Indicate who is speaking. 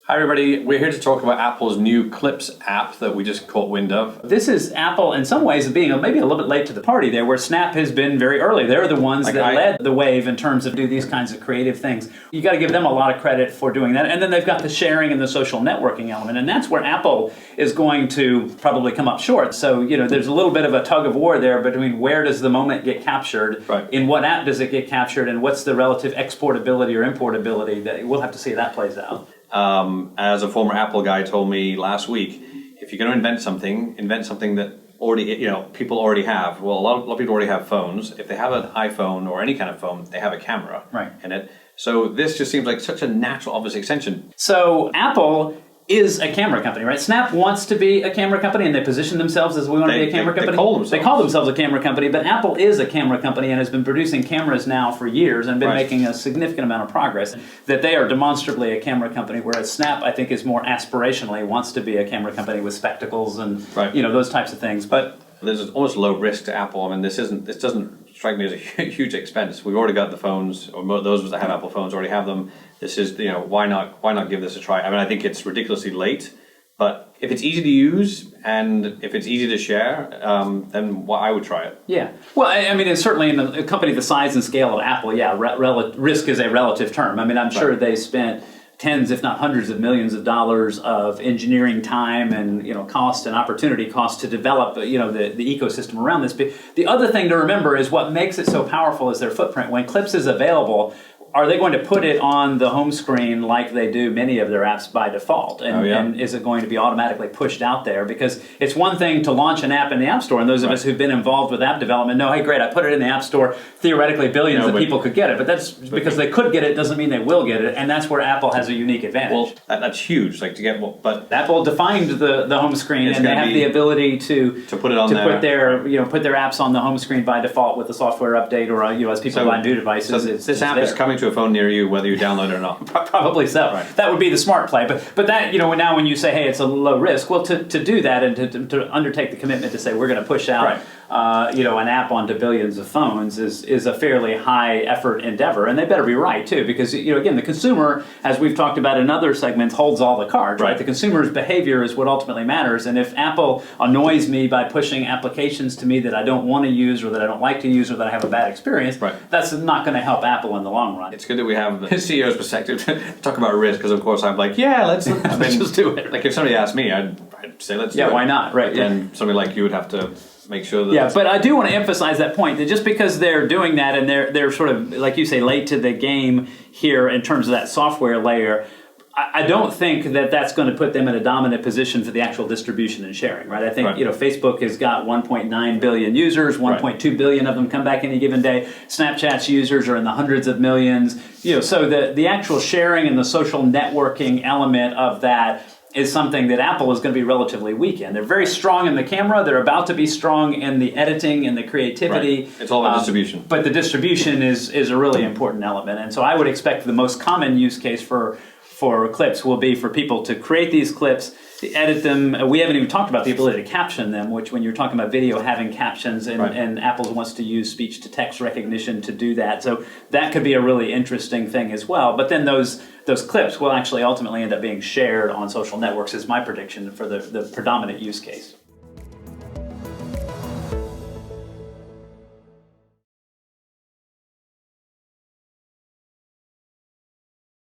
Speaker 1: Hi everybody, we're here to talk about Apple's new Clips app that we just caught wind of.
Speaker 2: This is Apple in some ways being maybe a little bit late to the party there, where Snap has been very early. They're the ones that led the wave in terms of do these kinds of creative things. You got to give them a lot of credit for doing that. And then they've got the sharing and the social networking element, and that's where Apple is going to probably come up short. So, there's a little bit of a tug of war there between where does the moment get captured, in what app does it get captured, and what's the relative exportability or importability. That we'll have to see how that plays out.
Speaker 1: As a former Apple guy told me last week, if you're going to invent something that already, people already have. Well, a lot of people already have phones. If they have an iPhone or any kind of phone, they have a camera in it. So this just seems like such a natural, obvious extension.
Speaker 2: So Apple is a camera company, right? Snap wants to be a camera company, and they position themselves as we want to be a camera company. They call themselves a camera company, but Apple is a camera company and has been producing cameras now for years and been making a significant amount of progress. That they are demonstrably a camera company, whereas Snap, I think, is more aspirationally wants to be a camera company with spectacles and those types of things. But
Speaker 1: there's almost low risk to Apple. I mean, this doesn't strike me as a huge expense. We've already got the phones, or those of us that have Apple phones already have them. This is, why not give this a try? I mean, I think it's ridiculously late, but if it's easy to use and if it's easy to share, then I would try it.
Speaker 2: Yeah. Well, I mean, it's certainly in a company the size and scale of Apple, risk is a relative term. I mean, I'm sure they spent tens, if not hundreds of millions of dollars of engineering time and cost and opportunity cost to develop the ecosystem around this. But the other thing to remember is what makes it so powerful is their footprint. When Clips is available, are they going to put it on the home screen like they do many of their apps by default? And is it going to be automatically pushed out there? Because it's one thing to launch an app in the App Store, and those of us who've been involved with app development know, hey, great, I put it in the App Store, theoretically billions of people could get it, but that's because they could get it doesn't mean they will get it, and that's where Apple has a unique advantage.
Speaker 1: Well, that's huge, to get, but
Speaker 2: Apple defined the home screen, and they have the ability to
Speaker 1: put it on there.
Speaker 2: Put their apps on the home screen by default with a software update, or as people buy new devices.
Speaker 1: So this app is coming to a phone near you, whether you download it or not.
Speaker 2: Probably so. That would be the smart play. But that, now when you say, hey, it's a low risk, well, to do that and to undertake the commitment to say we're going to push out an app onto billions of phones is a fairly high effort endeavor, and they better be right too, because again, the consumer, as we've talked about in other segments, holds all the cards. The consumer's behavior is what ultimately matters, and if Apple annoys me by pushing applications to me that I don't want to use or that I don't like to use or that I have a bad experience, that's not going to help Apple in the long run.
Speaker 1: It's good that we have the CEO's perspective to talk about risk, because of course I'm like, let's
Speaker 2: just do it.
Speaker 1: Like if somebody asked me, I'd say let's do it.
Speaker 2: Yeah, why not?
Speaker 1: And somebody like you would have to make sure that...
Speaker 2: but I do want to emphasize that point, that just because they're doing that and they're sort of, like you say, late to the game here in terms of that software layer, I don't think that that's going to put them in a dominant position for the actual distribution and sharing, I think, Facebook has got 1.9 billion users, 1.2 billion of them come back any given day. Snapchat's users are in the hundreds of millions. So the actual sharing and the social networking element of that is something that Apple is going to be relatively weak in. They're very strong in the camera. They're about to be strong in the editing and the creativity.
Speaker 1: It's all about distribution.
Speaker 2: But the distribution is a really important element. And so I would expect the most common use case for clips will be for people to create these clips, edit them. We haven't even talked about the ability to caption them, which when you're talking about video having captions, and Apple wants to use speech-to-text recognition to do that. So that could be a really interesting thing as well. But then those clips will actually ultimately end up being shared on social networks is my prediction for the predominant use case.